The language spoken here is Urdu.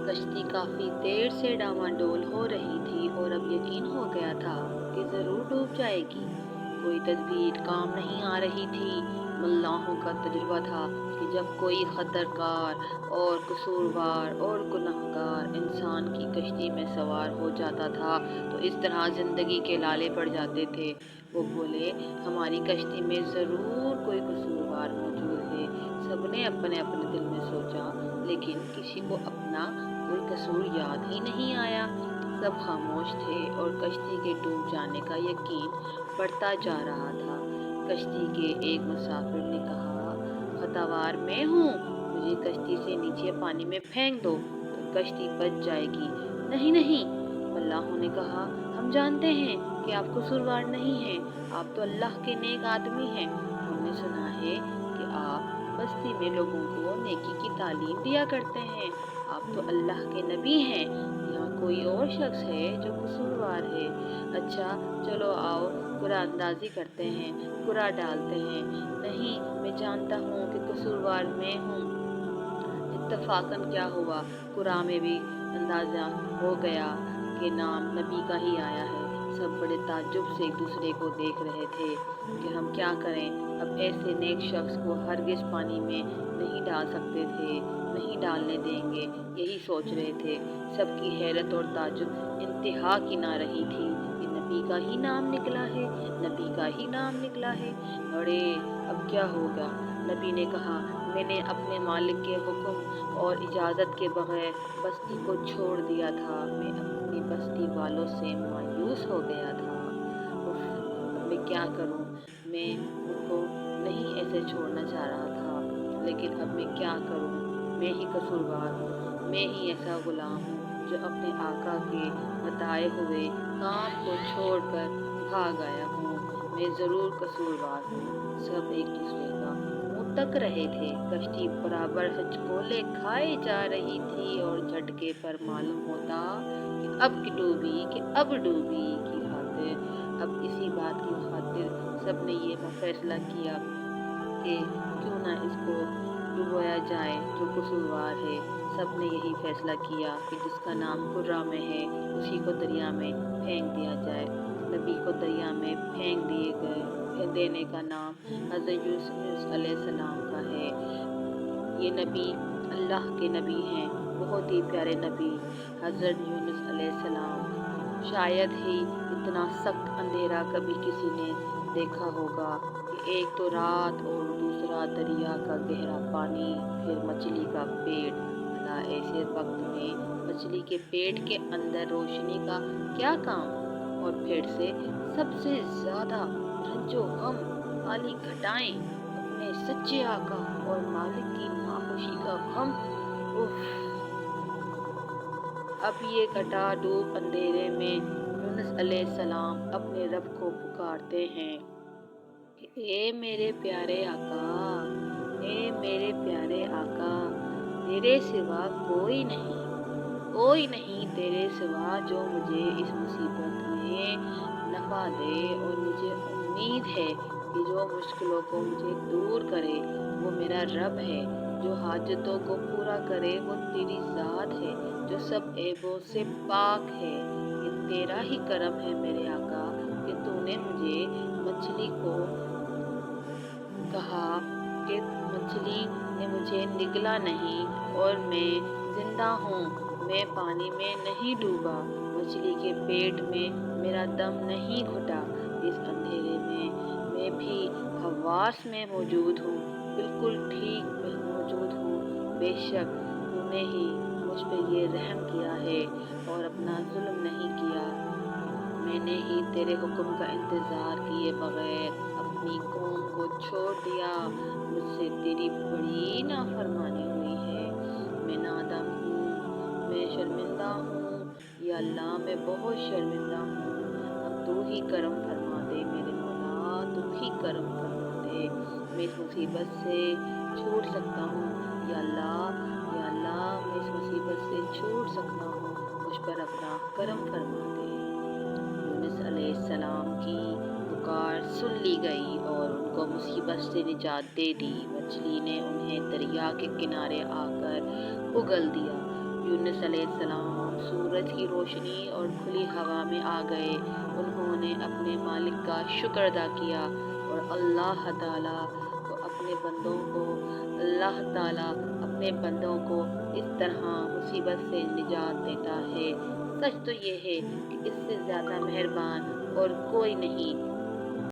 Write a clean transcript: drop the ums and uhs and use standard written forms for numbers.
کشتی کافی دیر سے ڈاواڈول ہو رہی تھی اور اب یقین ہو گیا تھا کہ ضرور ڈوب جائے گی۔ کوئی تدبیر کام نہیں آ رہی تھی۔ ملاحوں کا تجربہ تھا کہ جب کوئی خطرکار اور قصوروار اور گنہگار انسان کی کشتی میں سوار ہو جاتا تھا تو اس طرح زندگی کے لالے پڑ جاتے تھے۔ وہ بولے، ہماری کشتی میں ضرور کوئی قصوروار موجود ہے۔ سب نے اپنے اپنے دل میں سوچا، لیکن کسی کو اپنا کوئی قصور یاد ہی نہیں آیا۔ سب خاموش تھے اور کشتی کے ڈوب جانے کا یقین بڑھتا جا رہا تھا۔ کشتی کے ایک مسافر نے کہا، خطاوار میں ہوں، مجھے کشتی سے نیچے پانی میں پھینک دو تو کشتی بچ جائے گی۔ نہیں نہیں، ملاحوں نے کہا، ہم جانتے ہیں کہ آپ قصوروار نہیں ہیں، آپ تو اللہ کے نیک آدمی ہیں۔ ہم نے سنا ہے کہ آپ بستی میں لوگوں کو نیکی کی تعلیم دیا کرتے ہیں۔ آپ تو اللہ کے نبی ہیں۔ یہاں کوئی اور شخص ہے جو قصوروار ہے؟ اچھا چلو آؤ قرعہ اندازی کرتے ہیں، قرعہ ڈالتے ہیں۔ نہیں، میں جانتا ہوں کہ قصوروار میں ہوں۔ اتفاقاً کیا ہوا، قرعہ میں بھی اندازہ ہو گیا کہ نام نبی کا ہی آیا ہے۔ سب بڑے تعجب سے ایک دوسرے کو دیکھ رہے تھے کہ ہم کیا کریں۔ اب ایسے نیک شخص کو ہرگز پانی میں نہیں ڈال سکتے تھے، نہیں ڈالنے دیں گے، یہی سوچ رہے تھے۔ سب کی حیرت اور تعجب انتہا کی نہ رہی تھی کہ نبی کا ہی نام نکلا ہے، نبی کا ہی نام نکلا ہے۔ ارے اب کیا ہوگا؟ نبی نے کہا، میں نے اپنے مالک کے حکم اور اجازت کے بغیر بستی کو چھوڑ دیا تھا۔ میں اپنی بستی والوں سے مایوس ہو گیا تھا۔ اف، اب میں کیا کروں؟ میں ان کو نہیں ایسے چھوڑنا چاہ رہا تھا، لیکن اب میں کیا کروں؟ میں ہی قصوروار ہوں، میں ہی ایسا غلام ہوں جو اپنے آقا کے بتائے ہوئے کام کو چھوڑ کر بھاگ آیا ہوں۔ میں ضرور قصوروار ہوں۔ سب ایک دوسرے کا منہ تک رہے تھے۔ کشتی برابر ہچکولے کھائے جا رہی تھی اور جھٹکے پر معلوم ہوتا کہ اب ڈوبی کی خاطر، اب اسی بات کی خاطر سب نے یہ فیصلہ کیا کہ کیوں نہ اس کو ڈبویا جائے جو قصوروار ہے۔ سب نے یہی فیصلہ کیا کہ جس کا نام قرعہ میں ہے اسی کو دریا میں پھینک دیا جائے۔ نبی کو دریا میں پھینک دینے کا نام حضرت یونس علیہ السلام کا ہے۔ یہ نبی اللہ کے نبی ہیں، بہت ہی پیارے نبی حضرت یونس علیہ السلام۔ شاید ہی اتنا سخت اندھیرا کبھی کسی نے دیکھا ہوگا کہ ایک تو رات اور دوسرا دریا کا گہرا پانی، پھر مچھلی کا پیٹ۔ بھلا ایسے وقت میں مچھلی کے پیٹ کے اندر روشنی کا کیا کام؟ اور پھر سے سب سے زیادہ رنج و غم والی گھٹائیں، اپنے سچے آقا اور مالک کی ناخوشی کا غم۔ اف، اب یہ گھٹا ڈوب اندھیرے میں یونس علیہ السلام اپنے رب کو پکارتے ہیں کہ اے میرے پیارے آقا، اے میرے پیارے آقا، تیرے سوا کوئی نہیں تیرے سوا جو مجھے اس مصیبت میں نفع دے، اور مجھے امید ہے کہ جو مشکلوں کو مجھے دور کرے وہ میرا رب ہے، جو حاجتوں کو پورا کرے وہ تیری ذات ہے، جو سب عیبوں سے پاک ہے۔ یہ تیرا ہی کرم ہے میرے آقا کہ تو نے مجھے مچھلی کو کہا کہ مچھلی نے مجھے نگلا نہیں اور میں زندہ ہوں، میں پانی میں نہیں ڈوبا، مچھلی کے پیٹ میں میرا دم نہیں گھٹا۔ اس اندھیرے میں بھی حواس میں موجود ہوں، بالکل ٹھیک موجود ہوں۔ بے شک تو نے ہی مجھ پہ یہ رحم کیا ہے اور اپنا ظلم نہیں کیا۔ میں نے ہی تیرے حکم کا انتظار کیے بغیر اپنی قوم کو چھوڑ دیا۔ مجھ سے تیری بڑی نافرمانی ہوئی ہے۔ میں نادم ہوں، میں شرمندہ ہوں، یا اللہ میں بہت شرمندہ ہوں۔ اب تو ہی کرم فرما دے میرے مولا، تو ہی کرم فرما دے۔ میں اس مصیبت سے چھوٹ سکتا ہوں، یا اللہ، یا اللہ، میں اس مصیبت سے چھوٹ سکتا ہوں، مجھ پر اپنا کرم فرما دے۔ یونس علیہ السلام کی پکار سن لی گئی اور ان کو مصیبت سے نجات دے دی۔ مچھلی نے انہیں دریا کے کنارے آ کر اگل دیا۔ یونس علیہ السلام سورج کی روشنی اور کھلی ہوا میں آ گئے۔ انہوں نے اپنے مالک کا شکر ادا کیا اور اللہ تعالیٰ اپنے بندوں کو اس طرح مصیبت سے نجات دیتا ہے۔ سچ تو یہ ہے کہ اس سے زیادہ مہربان اور کوئی نہیں۔